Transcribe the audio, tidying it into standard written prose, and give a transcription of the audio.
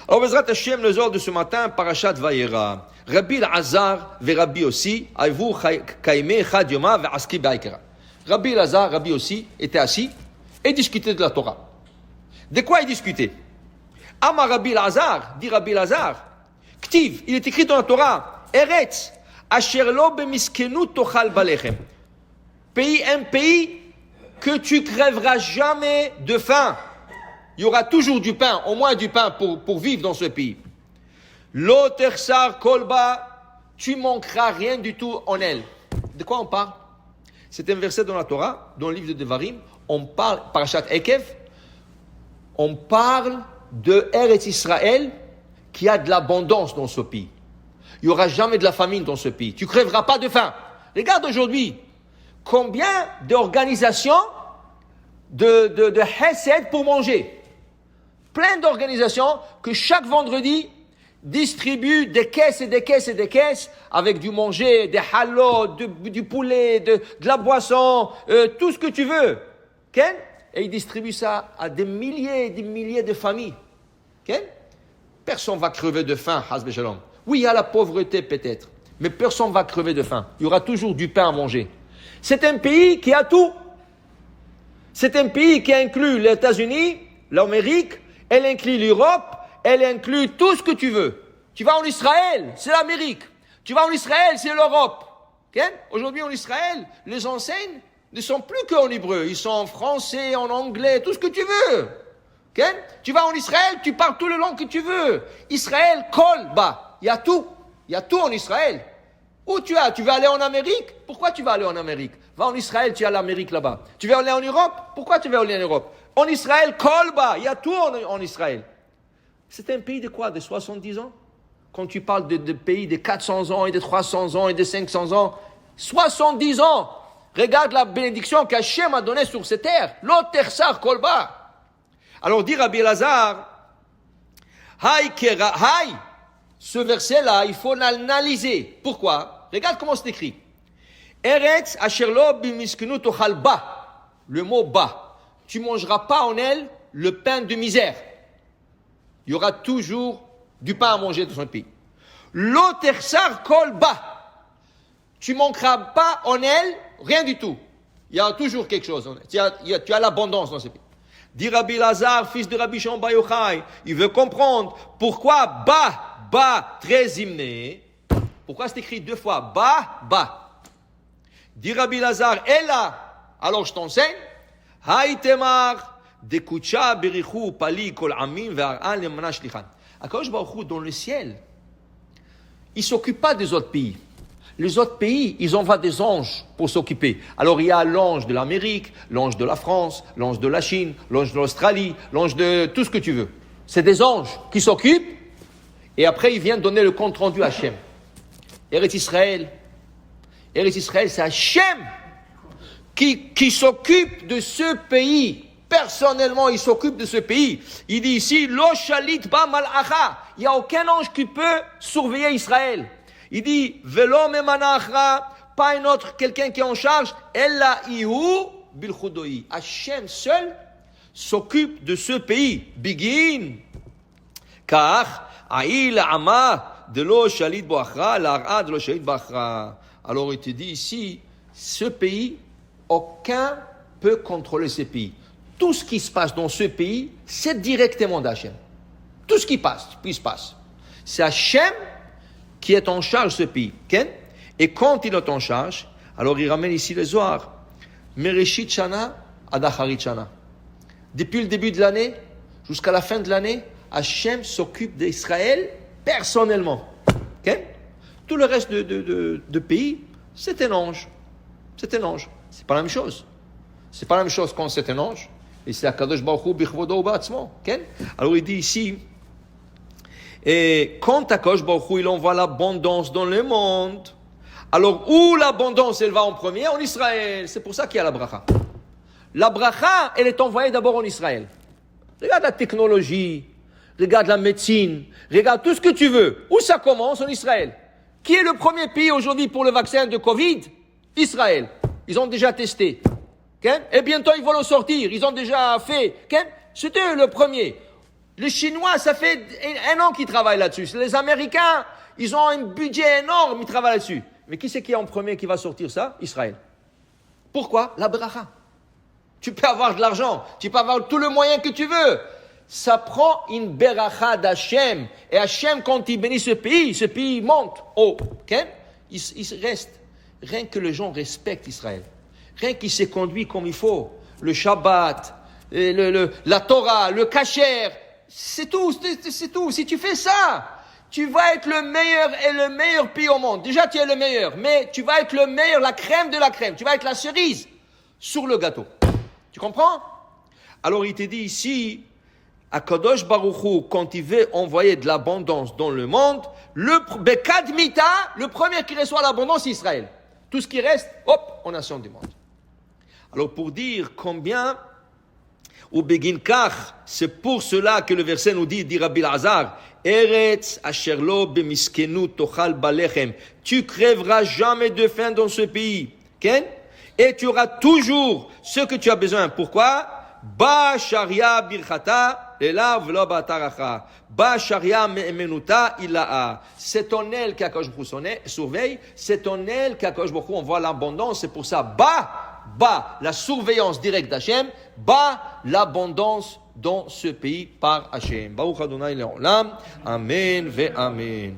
Alors, Bezrat Hashem, le jour de ce matin, Parashat Vayera. Rabbi Elazar ve Rabbi aussi, Aïvou Kaime Chad Yoma ve Aski Baikera. Rabbi Elazar, Rabbi aussi, étaient assis et discutaient de la Torah. De quoi ils discutaient? Ama Rabbi Elazar, dit Rabbi Elazar, Ktiv, il est écrit dans la Torah, Eretz, Asher lo bemiskenu tochal balechem. Un pays que tu crèveras jamais de faim. Il y aura toujours du pain, au moins du pain pour vivre dans ce pays. L'otersar kolba, tu manqueras rien du tout en elle. De quoi on parle? C'est un verset dans la Torah, dans le livre de Devarim. On parle, Parashat Ekev, on parle de Eretz Israël qui a de l'abondance dans ce pays. Il n'y aura jamais de la famine dans ce pays. Tu ne crèveras pas de faim. Regarde aujourd'hui, combien d'organisations de Hesed pour manger. Plein d'organisations que chaque vendredi distribuent des caisses et des caisses et des caisses avec du manger, des halot, du poulet, de la boisson, tout ce que tu veux. Okay? Et ils distribuent ça à des milliers et des milliers de familles. Okay? Personne ne va crever de faim, Hasbe Shalom. Oui, il y a la pauvreté peut-être, mais personne ne va crever de faim. Il y aura toujours du pain à manger. C'est un pays qui a tout. C'est un pays qui inclut les États-Unis, l'Amérique, elle inclut l'Europe, elle inclut tout ce que tu veux. Tu vas en Israël, c'est l'Amérique. Tu vas en Israël, c'est l'Europe. Okay? Aujourd'hui en Israël, les enseignes ne sont plus qu'en hébreu. Ils sont en français, en anglais, tout ce que tu veux. Okay? Tu vas en Israël, tu parles toutes les langues que tu veux. Israël, kolba, il y a tout. Il y a tout en Israël. Où tu vas? Tu veux aller en Amérique? Pourquoi tu vas aller en Amérique? Va en Israël, tu as l'Amérique là-bas. Tu veux aller en Europe? Pourquoi tu veux aller en Europe? En Israël, kolba, il y a tout en Israël. C'est un pays de quoi? De 70 ans? Quand tu parles de pays de 400 ans et de 300 ans et de 500 ans, 70 ans! Regarde la bénédiction qu'Hachem a donnée sur cette terre. L'otersar kolba. Alors dit Rabbi Elazar, Haï, ce verset-là, il faut l'analyser. Pourquoi? Regarde comment c'est écrit. Eretz asherlo bimiskenu tochal ba. Le mot ba. Tu mangeras pas en elle le pain de misère. Il y aura toujours du pain à manger dans son pays. L'otersar kol ba. Tu manqueras pas en elle rien du tout. Il y a toujours quelque chose. Tu as l'abondance dans ce pays. Dit Rabbi Elazar, fils de Rabbi Shimon bar Yochai, il veut comprendre pourquoi ba, très hymné. Pourquoi c'est écrit deux fois ba? Dit Rabbi Elazar, Ella, alors je t'enseigne, Haïtemar, Dekucha, Berichou, Pali, Kol Amim, Ve'ar'an, Lemana Shlichan. Akadosh Baruch Hu, dans le ciel, il ne s'occupe pas des autres pays. Les autres pays, ils envoient des anges pour s'occuper. Alors il y a l'ange de l'Amérique, l'ange de la France, l'ange de la Chine, l'ange de l'Australie, l'ange de tout ce que tu veux. C'est des anges qui s'occupent et après ils viennent donner le compte rendu à Hachem. Eretz Israël, c'est Hachem qui s'occupe de ce pays. Personnellement, il s'occupe de ce pays. Il dit ici, Lo shalit ba mal'acha. Il n'y a aucun ange qui peut surveiller Israël. Il dit, Velo memanachra, pas un autre, quelqu'un qui est en charge, Ella ihu bilchudoi. Hachem seul s'occupe de ce pays. Bigin. Car, aïl ama de lo shalit boachra, l'ar'a de lo shalit boachra. Alors il te dit ici, ce pays, aucun peut contrôler ce pays. Tout ce qui se passe dans ce pays, c'est directement d'Hachem. Tout ce qui passe. C'est Hachem qui est en charge de ce pays. Okay? Et quand il est en charge, alors il ramène ici le Zohar. Mereshit Shana ad Acharit Shana. Depuis le début de l'année jusqu'à la fin de l'année, Hachem s'occupe d'Israël personnellement. Okay? Tout le reste de pays, c'est un ange. C'est pas la même chose. C'est pas la même chose quand c'est un ange. Et c'est Akadosh Baruch Hu bichvodo ba'atzmo. Okay? Alors il dit ici, et quand Akadosh Baruch Hu il envoie l'abondance dans le monde, alors où l'abondance elle va en premier? En Israël. C'est pour ça qu'il y a la bracha. La bracha, elle est envoyée d'abord en Israël. Regarde la technologie, regarde la médecine, regarde tout ce que tu veux. Où ça commence? En Israël. Qui est le premier pays aujourd'hui pour le vaccin de Covid? Israël. Ils ont déjà testé. Okay? Et bientôt ils vont le sortir. Ils ont déjà fait. Okay? C'était le premier. Les Chinois, ça fait un an qu'ils travaillent là-dessus. Les Américains, ils ont un budget énorme, ils travaillent là-dessus. Mais qui c'est qui est en premier qui va sortir ça? Israël. Pourquoi? La bracha. Tu peux avoir de l'argent, tu peux avoir tout le moyen que tu veux. Ça prend une beracha d'Hachem. Et Hachem, quand il bénit ce pays monte haut. Okay? Il reste. Rien que les gens respectent Israël. Rien qu'il s'est conduit comme il faut. Le Shabbat, la Torah, le kasher, c'est tout. Si tu fais ça, tu vas être le meilleur pays au monde. Déjà, tu es le meilleur, mais tu vas être le meilleur, la crème de la crème. Tu vas être la cerise sur le gâteau. Tu comprends? Alors, il te dit ici, Akadosh Baruch Hu, quand il veut envoyer de l'abondance dans le monde, le premier qui reçoit l'abondance, c'est Israël. Tout ce qui reste, hop, aux nations du monde. Alors, pour dire combien, ou begin kach, c'est pour cela que le verset nous dit Rabbi Elazar, Eretz asher lo bemiskenu tochal balechem. Tu crèveras jamais de faim dans ce pays. Okay? Et tu auras toujours ce que tu as besoin. Pourquoi? Ba sharia birchata, elav velo bataracha. Ba sharia me'emenuta ilaha. C'est ton aile qu'Akadosh Baruch Hu surveille. C'est ton aile qu'Akadosh Baruch Hu envoie l'abondance. C'est pour ça, ba, la surveillance directe d'Hachem, ba, l'abondance dans ce pays par Hachem. Baruch Adonai Le'olam. Amen ve amen.